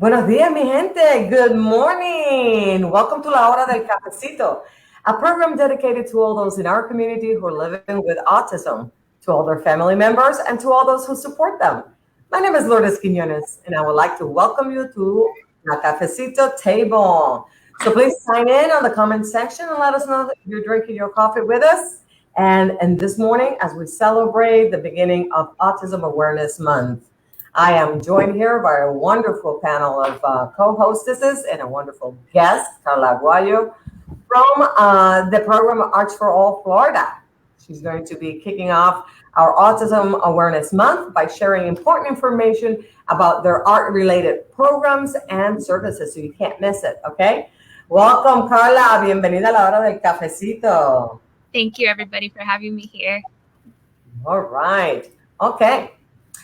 Buenos días, mi gente. Good morning. Welcome to La Hora del Cafecito, a program dedicated to all those in our community who are living with autism, to all their family members, and to all those who support them. My name is Lourdes Quiñones, and I would like to welcome you to La Cafecito table. So please sign in on the comment section and let us know that you're drinking your coffee with us. And this morning, as we celebrate the beginning of Autism Awareness Month, I am joined here by a wonderful panel of co-hostesses and a wonderful guest, Karla Aguayo, from the program Arts4All Florida. She's going to be kicking off our Autism Awareness Month by sharing important information about their art-related programs and services, so you can't miss it, okay? Welcome, Karla. Bienvenida a la hora del cafecito. Thank you, everybody, for having me here. All right. Okay.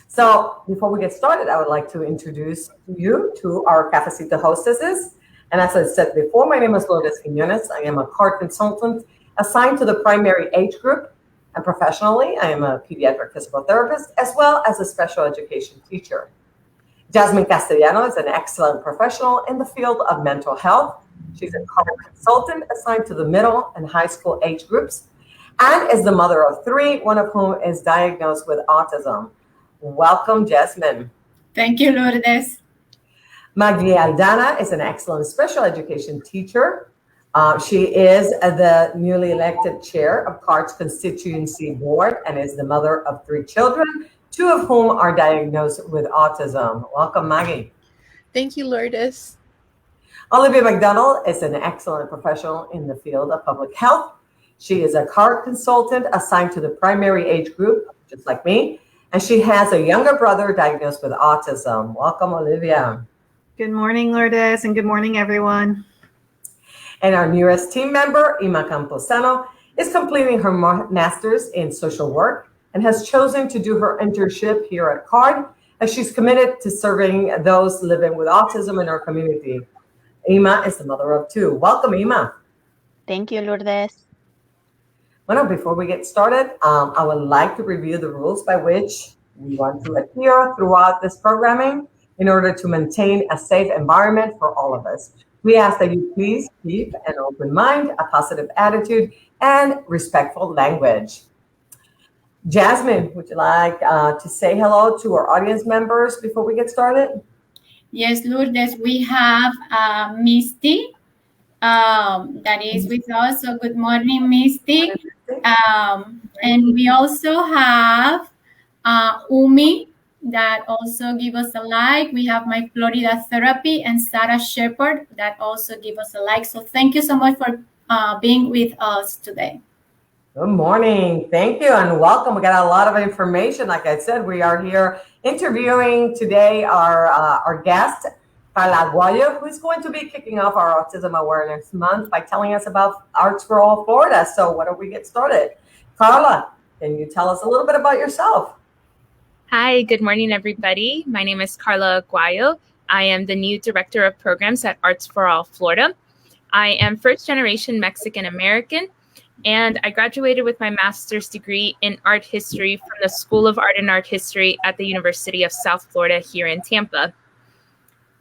So before we get started, I would like to introduce you to our Cafecito hostesses. And as I said before, my name is Lourdes Quiñones. I am a card consultant assigned to the primary age group. And professionally, I am a pediatric physical therapist as well as a special education teacher. Jasmine Castellano is an excellent professional in the field of mental health. She's a card consultant assigned to the middle and high school age groups and is the mother of 3, one of whom is diagnosed with autism. Welcome, Jasmine. Thank you, Lourdes. Maggie Aldana is an excellent special education teacher. She is the newly elected chair of CARD's Constituency Board and is the mother of 3 children, 2 of whom are diagnosed with autism. Welcome, Maggie. Thank you, Lourdes. Olivia McDonald is an excellent professional in the field of public health. She is a card consultant assigned to the primary age group, just like me, and she has a younger brother diagnosed with autism. Welcome, Olivia. Good morning, Lourdes, and good morning, everyone. And our newest team member, Ima Camposano, is completing her master's in social work and has chosen to do her internship here at CARD, as she's committed to serving those living with autism in our community. Ima is the mother of 2. Welcome, Ima. Thank you, Lourdes. Well, before we get started, I would like to review the rules by which we want to adhere throughout this programming in order to maintain a safe environment for all of us. We ask that you please keep an open mind, a positive attitude, and respectful language. Jasmine, would you like to say hello to our audience members before we get started? Yes, Lourdes, we have Misty that is with us. So good morning, Misty. And we also have Umi that also give us a like. We have My Florida Therapy and Sarah Shepherd that also give us a like. So thank you so much for being with us today. Good morning. Thank you and welcome. We got a lot of information. Like I said, we are here interviewing today our guest, Karla Aguayo, who is going to be kicking off our Autism Awareness Month by telling us about Arts4All Florida. So why don't we get started? Karla, can you tell us a little bit about yourself? Hi, good morning, everybody. My name is Karla Aguayo. I am the new director of programs at Arts4All Florida. I am first-generation Mexican-American, and I graduated with my master's degree in art history from the School of Art and Art History at the University of South Florida here in Tampa.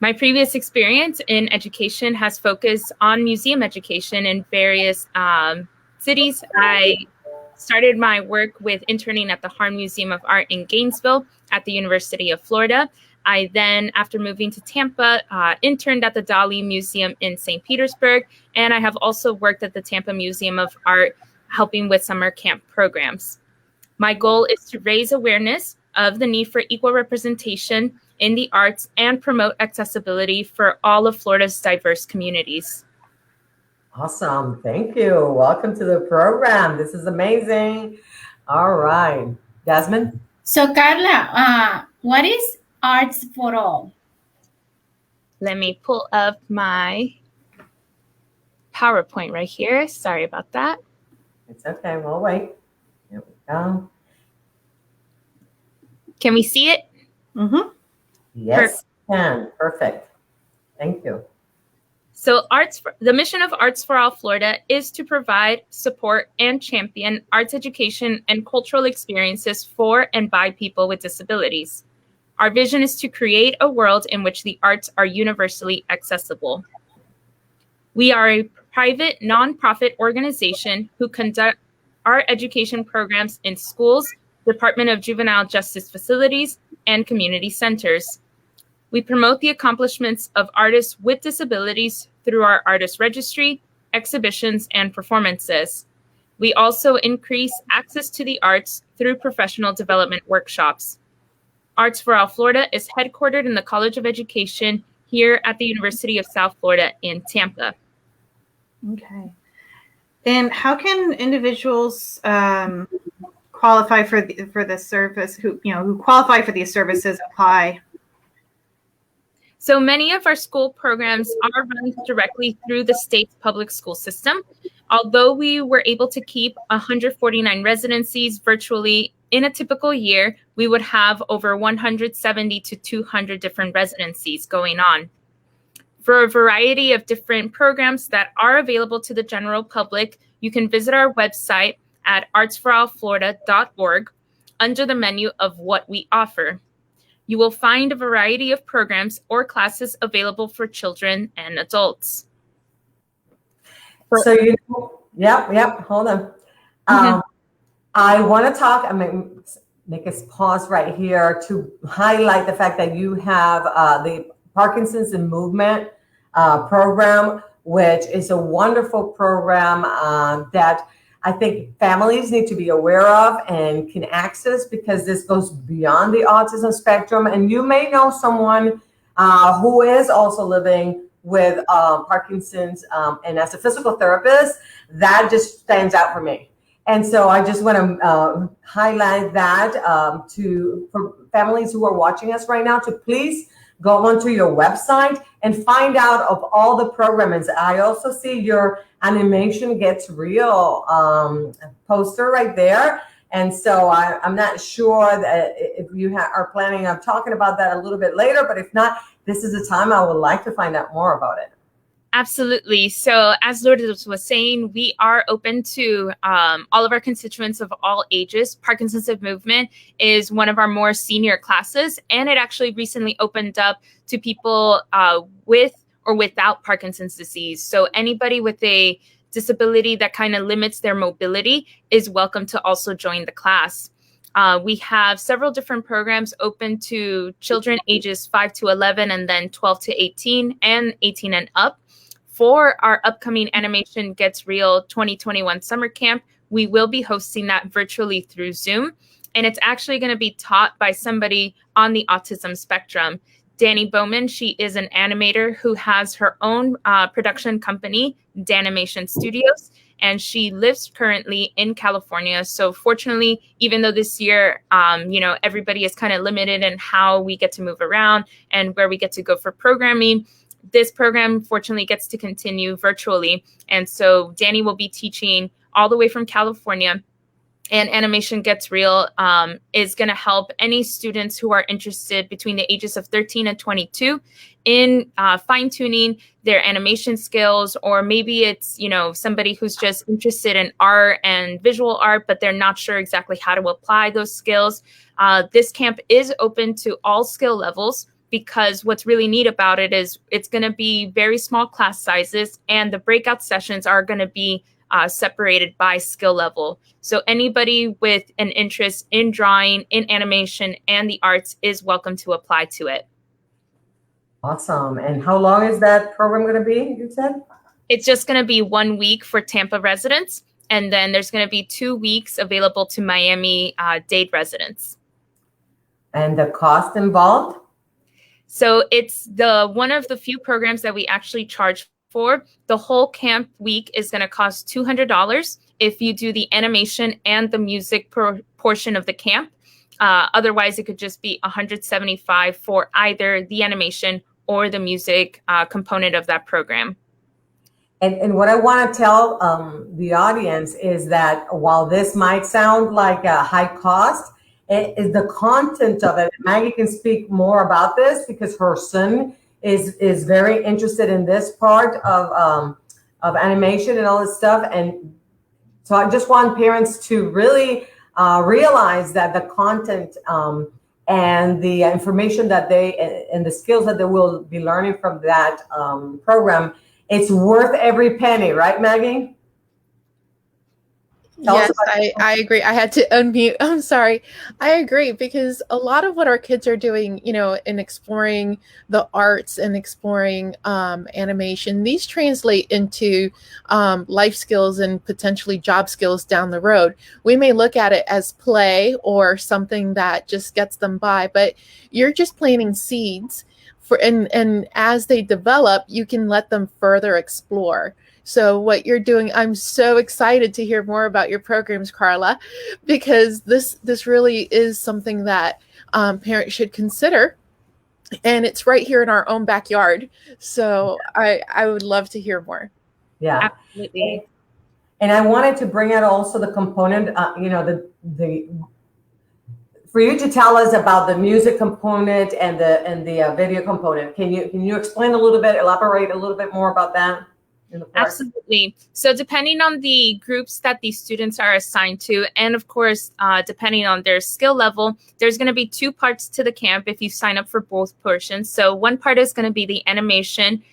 My previous experience in education has focused on museum education in various cities. I started my work with interning at the Harn Museum of Art in Gainesville at the University of Florida. I then, after moving to Tampa, interned at the Dali Museum in St. Petersburg, and I have also worked at the Tampa Museum of Art, helping with summer camp programs. My goal is to raise awareness of the need for equal representation in the arts and promote accessibility for all of Florida's diverse communities. Awesome. Thank you. Welcome to the program. This is amazing. All right. Jasmine? So, Karla, what is Arts4All? Let me pull up my PowerPoint right here. Sorry about that. It's okay. We'll wait. Here we go. Can we see it? Mm-hmm. Yes, can. Perfect. Thank you. So the mission of Arts4All Florida is to provide, support, and champion arts education and cultural experiences for and by people with disabilities. Our vision is to create a world in which the arts are universally accessible. We are a private, nonprofit organization who conduct our education programs in schools, Department of Juvenile Justice facilities, and community centers. We promote the accomplishments of artists with disabilities through our artist registry, exhibitions, and performances. We also increase access to the arts through professional development workshops. Arts4All Florida is headquartered in the College of Education here at the University of South Florida in Tampa. Okay. And how can individuals qualify for the service who qualify for these services apply? So many of our school programs are run directly through the state's public school system. Although we were able to keep 149 residencies virtually in a typical year, we would have over 170 to 200 different residencies going on. For a variety of different programs that are available to the general public, you can visit our website at arts4allflorida.org under the menu of what we offer. You will find a variety of programs or classes available for children and adults. So, hold on. I want to talk, make us pause right here to highlight the fact that you have the Parkinson's and Movement program, which is a wonderful program that I think families need to be aware of and can access, because this goes beyond the autism spectrum. And you may know someone who is also living with Parkinson's, and as a physical therapist, that just stands out for me. And so I just want to highlight that for families who are watching us right now, to please go onto your website and find out of all the programs. I also see your Animation Gets Real poster right there. And so I'm not sure that if you are planning on talking about that a little bit later, but if not, this is a time I would like to find out more about it. Absolutely. So as Lourdes was saying, we are open to all of our constituents of all ages. Parkinson's and Movement is one of our more senior classes, and it actually recently opened up to people with or without Parkinson's disease. So anybody with a disability that kind of limits their mobility is welcome to also join the class. We have several different programs open to children ages 5 to 11 and then 12 to 18 and 18 and up. For our upcoming Animation Gets Real 2021 summer camp, we will be hosting that virtually through Zoom. And it's actually going to be taught by somebody on the autism spectrum. Danny Bowman, she is an animator who has her own production company, Danimation Studios, and she lives currently in California. So fortunately, even though this year, everybody is kind of limited in how we get to move around and where we get to go for programming, this program fortunately gets to continue virtually. And so Danny will be teaching all the way from California. And Animation Gets Real is going to help any students who are interested between the ages of 13 and 22 in fine-tuning their animation skills, or maybe it's, somebody who's just interested in art and visual art, but they're not sure exactly how to apply those skills. This camp is open to all skill levels, because what's really neat about it is it's going to be very small class sizes, and the breakout sessions are going to be separated by skill level. So anybody with an interest in drawing, in animation, and the arts is welcome to apply to it. Awesome. And how long is that program going to be, you said? It's just going to be 1 week for Tampa residents, and then there's going to be 2 weeks available to Miami-Dade residents. And the cost involved? So it's one of the few programs that we actually charge for. The whole camp week is going to cost $200 if you do the animation and the music portion of the camp. Otherwise, it could just be $175 for either the animation or the music component of that program. And what I want to tell the audience is that while this might sound like a high cost, it is the content of it. Maggie can speak more about this because her son is very interested in this part of animation and all this stuff. And so I just want parents to really realize that the content and the information that and the skills that they will be learning from that program, it's worth every penny, right, Maggie? Yes, I agree. I had to unmute. I'm sorry. I agree because a lot of what our kids are doing, in exploring the arts and exploring animation, these translate into life skills and potentially job skills down the road. We may look at it as play or something that just gets them by, but you're just planting seeds and as they develop, you can let them further explore. So what you're doing, I'm so excited to hear more about your programs, Karla, because this really is something that parents should consider. And it's right here in our own backyard. So I would love to hear more. Yeah, absolutely. And I wanted to bring out also the component, for you to tell us about the music component and the video component. Can you explain a little bit, elaborate a little bit more about that? Absolutely. So depending on the groups that these students are assigned to, and of course, depending on their skill level, there's going to be two parts to the camp if you sign up for both portions. So one part is going to be the animation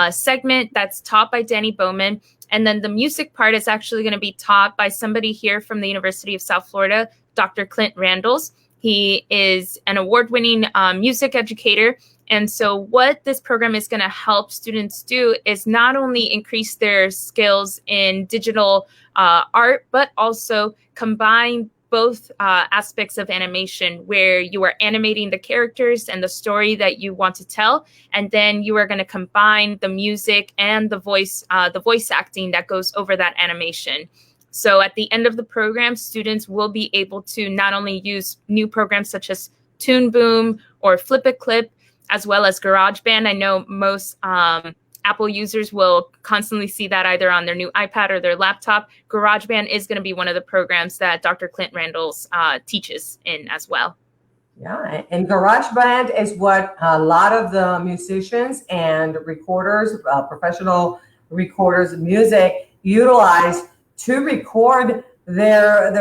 segment that's taught by Danny Bowman. And then the music part is actually going to be taught by somebody here from the University of South Florida, Dr. Clint Randalls. He is an award-winning music educator. And so what this program is going to help students do is not only increase their skills in digital art, but also combine both aspects of animation where you are animating the characters and the story that you want to tell. And then you are going to combine the music and the voice acting that goes over that animation. So at the end of the program, students will be able to not only use new programs such as Toon Boom or Flip a Clip, as well as GarageBand. I know most Apple users will constantly see that either on their new iPad or their laptop. GarageBand is going to be one of the programs that Dr. Clint Randalls teaches in as well. Yeah, and GarageBand is what a lot of the musicians and recorders, professional recorders of music, utilize to record their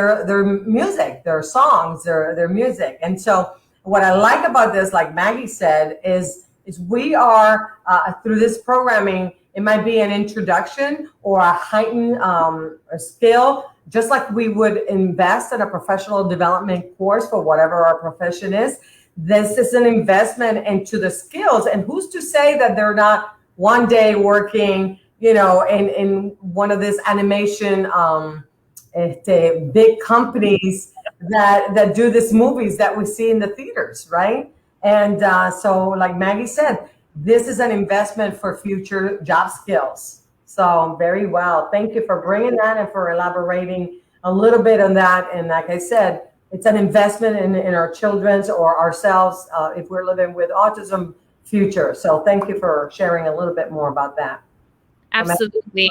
music, their songs, their music. And so what I like about this, like Maggie said, is we are, through this programming, it might be an introduction or a heightened skill, just like we would invest in a professional development course for whatever our profession is. This is an investment into the skills. And who's to say that they're not one day working, in one of these animation big companies that do these movies that we see in the theaters, right? And so like Maggie said, this is an investment for future job skills. So very well. Thank you for bringing that and for elaborating a little bit on that. And like I said, it's an investment in our children's or ourselves if we're living with autism future. So thank you for sharing a little bit more about that. Absolutely.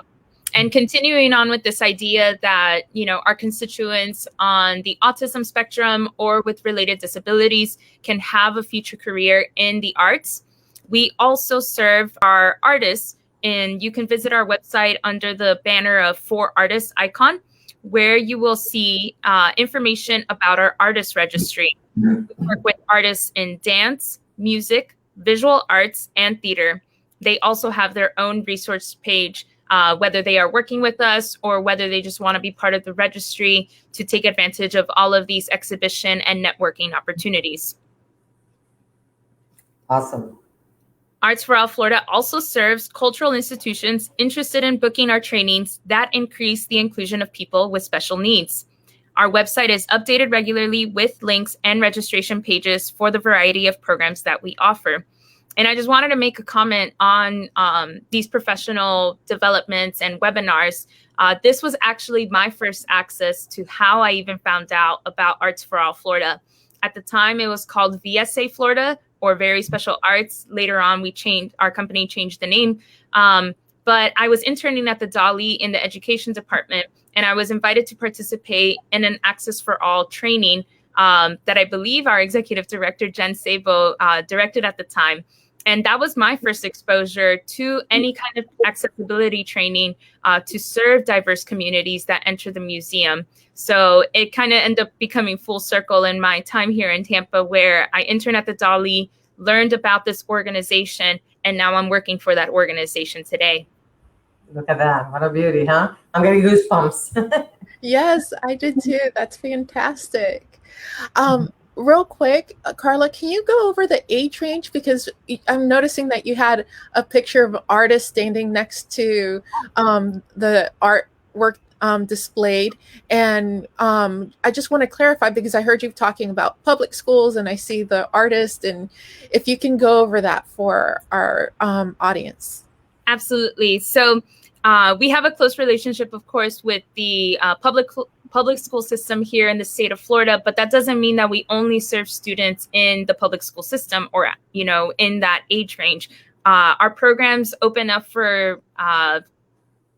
And continuing on with this idea that, our constituents on the autism spectrum or with related disabilities can have a future career in the arts. We also serve our artists, and you can visit our website under the banner of For Artists icon, where you will see information about our artist registry. We work with artists in dance, music, visual arts, and theater. They also have their own resource page, whether they are working with us or whether they just want to be part of the registry to take advantage of all of these exhibition and networking opportunities. Awesome. Arts4All Florida also serves cultural institutions interested in booking our trainings that increase the inclusion of people with special needs. Our website is updated regularly with links and registration pages for the variety of programs that we offer. And I just wanted to make a comment on these professional developments and webinars. This was actually my first access to how I even found out about Arts4All Florida. At the time, it was called VSA Florida or Very Special Arts. Later on, our company changed the name. But I was interning at the Dolly in the education department, and I was invited to participate in an Access for All training that I believe our executive director, Jen Sabo, directed at the time. And that was my first exposure to any kind of accessibility training to serve diverse communities that enter the museum. So it kind of ended up becoming full circle in my time here in Tampa, where I interned at the Dolly, learned about this organization, and now I'm working for that organization today. Look at that. What a beauty, huh? I'm getting goosebumps. Yes, I did too. That's fantastic. Real quick, Karla, can you go over the age range? Because I'm noticing that you had a picture of an artist standing next to the artwork displayed. And I just want to clarify, because I heard you talking about public schools and I see the artist, and if you can go over that for our audience. Absolutely. So we have a close relationship, of course, with the public school system here in the state of Florida, but that doesn't mean that we only serve students in the public school system or, in that age range. Our programs open up for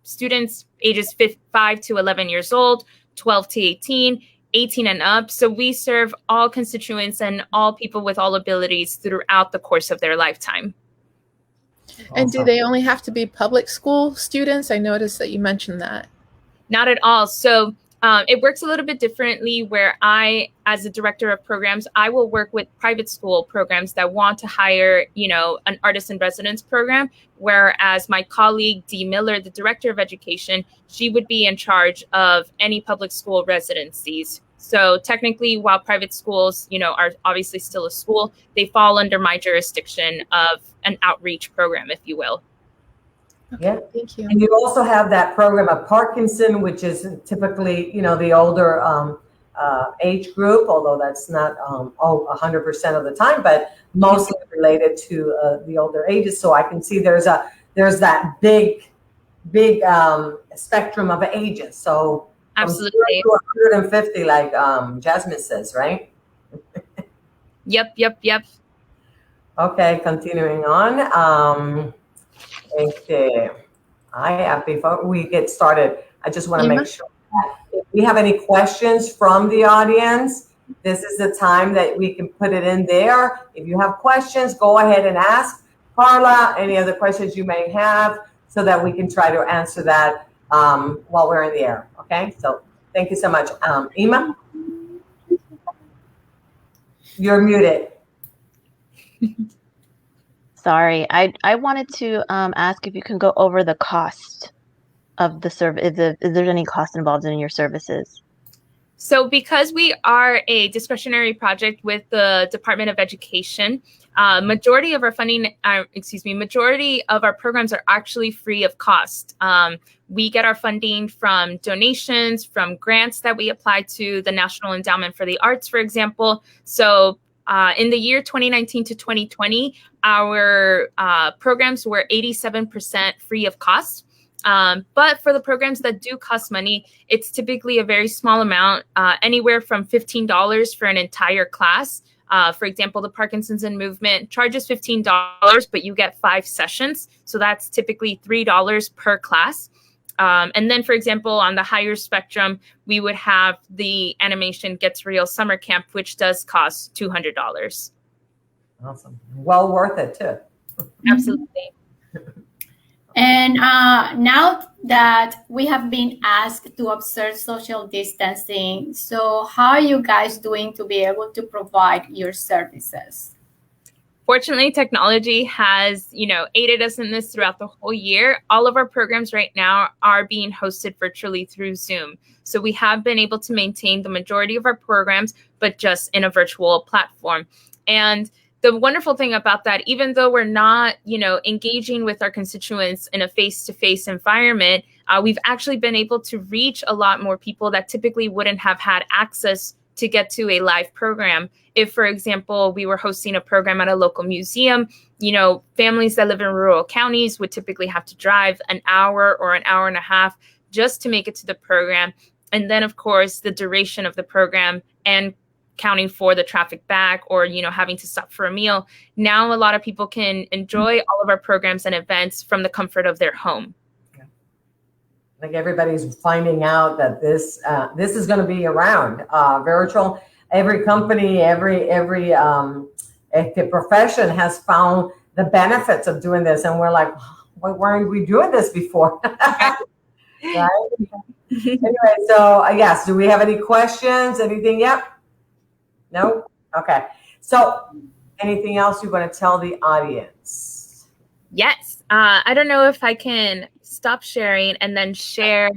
students ages 5 to 11 years old, 12 to 18, 18 and up. So we serve all constituents and all people with all abilities throughout the course of their lifetime. And do they only have to be public school students? I noticed that you mentioned that. Not at all. So it works a little bit differently, where I, as a director of programs, I will work with private school programs that want to hire, an artist in residence program, whereas my colleague, Dee Miller, the director of education, she would be in charge of any public school residencies. So technically, while private schools, are obviously still a school, they fall under my jurisdiction of an outreach program, if you will. Okay, yeah, thank you. And you also have that program of Parkinson, which is typically, the older age group, although that's not 100% of the time, but mostly related to the older ages. So I can see there's that big spectrum of ages. So absolutely, 150, like Jasmine says, right? Yep. Okay, continuing on. Okay. Before we get started, I just want to make sure that if we have any questions from the audience, this is the time that we can put it in there. If you have questions, go ahead and ask Karla any other questions you may have, so that we can try to answer that while we're in the air. Okay, so thank you so much. Ima, you're muted. Sorry, I wanted to ask if you can go over the cost of the service. Is there any cost involved in your services? So because we are a discretionary project with the Department of Education, majority of our programs are actually free of cost. We get our funding from donations, from grants that we apply to the National Endowment for the Arts, for example. So in the year 2019 to 2020, our programs were 87% free of cost. But for the programs that do cost money, it's typically a very small amount, anywhere from $15 for an entire class. For example, the Parkinson's and Movement charges $15, but you get 5 sessions. So that's typically $3 per class. And then, for example, on the higher spectrum, we would have the Animation Gets Real Summer Camp, which does cost $200. Awesome. Well worth it, too. Absolutely. And now that we have been asked to observe social distancing, so how are you guys doing to be able to provide your services? Fortunately, technology has, aided us in this throughout the whole year. All of our programs right now are being hosted virtually through Zoom. So we have been able to maintain the majority of our programs, but just in a virtual platform. And the wonderful thing about that, even though we're not, engaging with our constituents in a face-to-face environment, we've actually been able to reach a lot more people that typically wouldn't have had access to get to a live program. If, for example, we were hosting a program at a local museum, families that live in rural counties would typically have to drive an hour or an hour and a half just to make it to the program. And then, of course, the duration of the program and counting for the traffic back or, having to stop for a meal. Now, a lot of people can enjoy all of our programs and events from the comfort of their home. Like everybody's finding out that this is going to be around virtual. Every company, every profession has found the benefits of doing this, and we're like, why weren't we doing this before? Right? Anyway, so yes, do we have any questions? Anything? Yep. No? Okay. So anything else you want to tell the audience? Yes. I don't know if I can stop sharing and then share.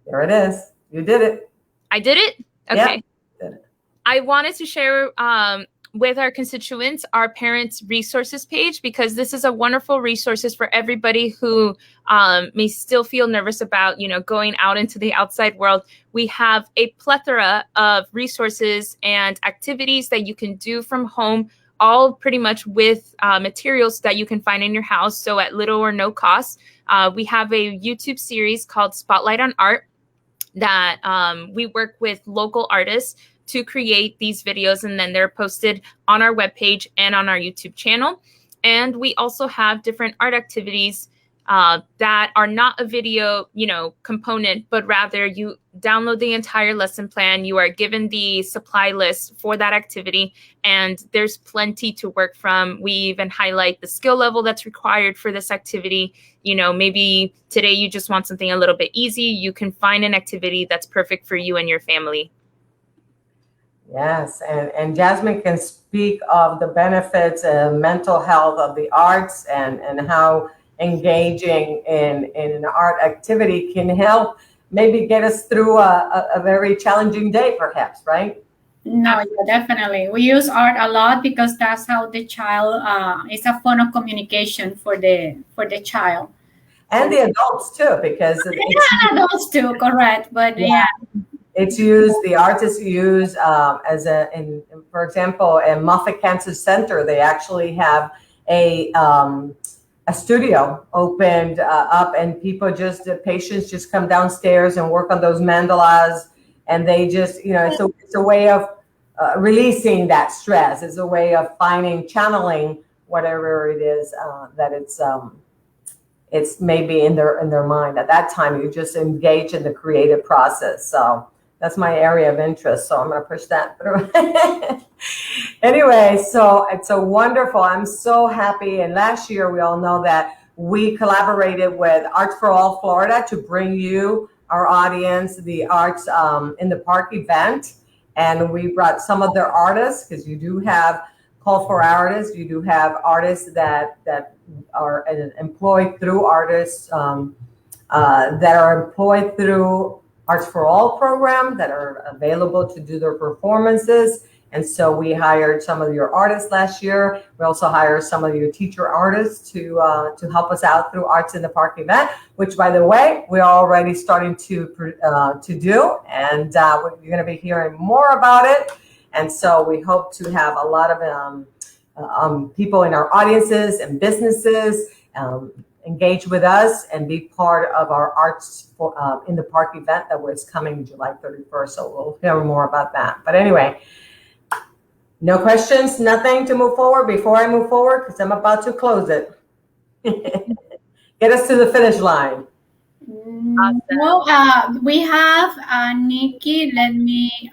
There it is. You did it. I did it? Okay. Yeah, did it. I wanted to share with our constituents our parents resources page, because this is a wonderful resources for everybody who may still feel nervous about, going out into the outside world. We have a plethora of resources and activities that you can do from home, all pretty much with materials that you can find in your house, so at little or no cost. We have a YouTube series called Spotlight on Art that we work with local artists to create these videos, and then they're posted on our webpage and on our YouTube channel. And we also have different art activities that are not a video, component, but rather you download the entire lesson plan. You are given the supply list for that activity, and there's plenty to work from. We even highlight the skill level that's required for this activity. Maybe today you just want something a little bit easy. You can find an activity that's perfect for you and your family. Yes, and Jasmine can speak of the benefits and mental health of the arts, and how engaging in an art activity can help maybe get us through a very challenging day, perhaps, right? No, yeah, definitely. We use art a lot because that's how the child, it's a form of communication for the child. And the adults too, because yeah, adults too, correct. But yeah. It's used, the artists use for example, in Moffat Cancer Center, they actually have a studio opened up, and patients just come downstairs and work on those mandalas, and they just, it's a way of releasing that stress. It's a way of channeling whatever it is that it's maybe in their mind at that time. You just engage in the creative process. So that's my area of interest, so I'm going to push that through. Anyway, so it's a wonderful, I'm so happy. And last year, we all know that we collaborated with Arts4All Florida to bring you, our audience, the Arts in the Park event. And we brought some of their artists, because you do have call for artists. You do have artists that are employed through artists that are employed through Arts4All program, that are available to do their performances. And so we hired some of your artists last year. We also hired some of your teacher artists to help us out through Arts in the Park event, which, by the way, we're already starting to do. And you're going to be hearing more about it. And so we hope to have a lot of people in our audiences and businesses engage with us and be part of our Arts in the Park event that was coming July 31st. So we'll hear more about that. But anyway, no questions, nothing to move forward before I move forward, because I'm about to close it. Get us to the finish line. Awesome. Well, we have Nikki. Let me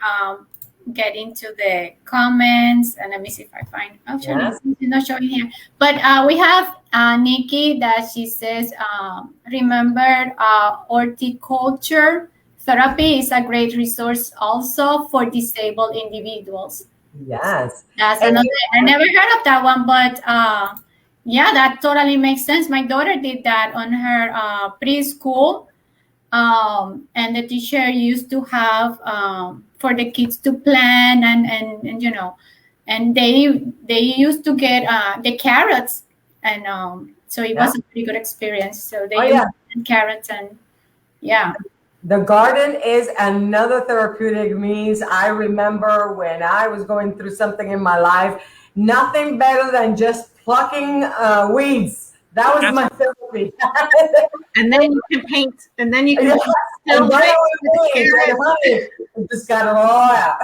get into the comments, and let me see if I find. Actually, it's not showing here. But we have Nikki that she says, remember, horticulture therapy is a great resource also for disabled individuals. Yes. That's another. I never heard of that one, but yeah, that totally makes sense. My daughter did that on her preschool. And the teacher used to have for the kids to plan and and they used to get the carrots, and so it was a pretty good experience. So they used carrots, and the garden is another therapeutic means. I remember when I was going through something in my life, nothing better than just plucking weeds. That was my therapy. And then you can paint, and then you can still just got it all out.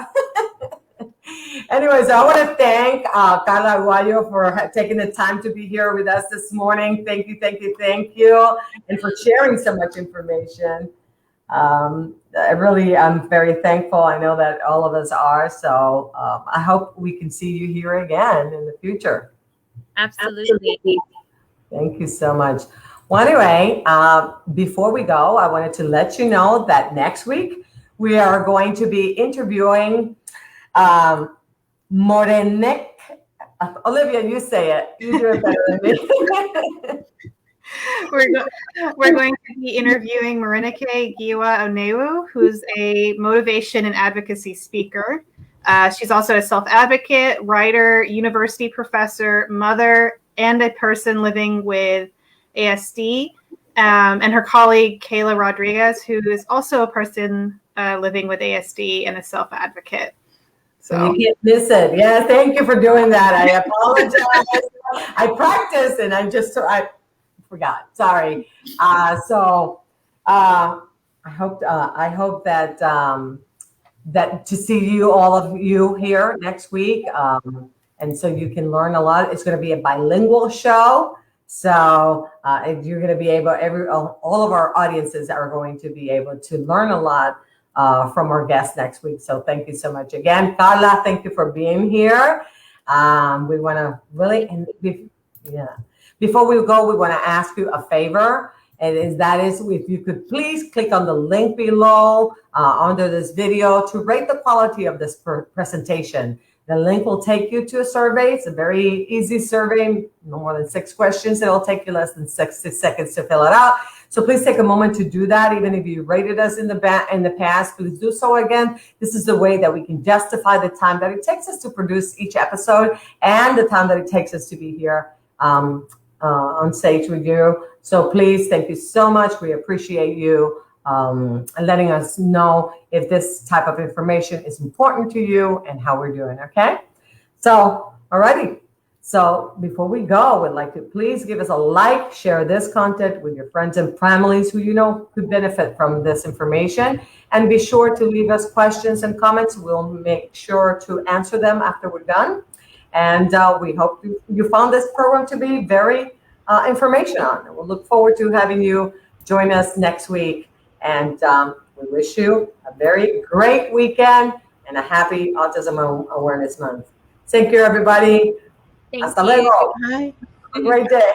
Anyways, I want to thank Karla Aguayo for taking the time to be here with us this morning. Thank you, thank you, thank you, and for sharing so much information. I'm very thankful. I know that all of us are. So I hope we can see you here again in the future. Absolutely. Thank you so much. Well, anyway, before we go, I wanted to let you know that next week we are going to be interviewing Morenek. Olivia, you say it. You do it better than me. We're going to be interviewing Marinake Giwa Onewu, who's a motivation and advocacy speaker. She's also a self-advocate, writer, university professor, mother, and a person living with ASD. And her colleague, Kayla Rodriguez, who is also a person living with ASD and a self-advocate. So you can't miss it. Yes, thank you for doing that. I apologize. I practiced and I forgot. Sorry. I hope that that to see you, all of you here next week, and so you can learn a lot. It's going to be a bilingual show, so you're going to be able all of our audiences are going to be able to learn a lot from our guests next week. So thank you so much again, Karla. Thank you for being here. We want to really Before we go, we want to ask you a favor, and if you could please click on the link below under this video to rate the quality of this presentation. The link will take you to a survey. It's a very easy survey, no more than 6 questions. It'll take you less than 60 seconds to fill it out. So please take a moment to do that. Even if you rated us in the past, please do so again. This is the way that we can justify the time that it takes us to produce each episode and the time that it takes us to be here on stage with you. So please, thank you so much. We appreciate you letting us know if this type of information is important to you and how we're doing, okay? So, alrighty. So before we go, we'd like to please give us a like, share this content with your friends and families who you know could benefit from this information, and be sure to leave us questions and comments. We'll make sure to answer them after we're done. And we hope you found this program to be very informational. We'll look forward to having you join us next week. And we wish you a very great weekend and a happy Autism Awareness Month. Thank you, everybody. Thank Hasta you. luego. Bye. Have a great day.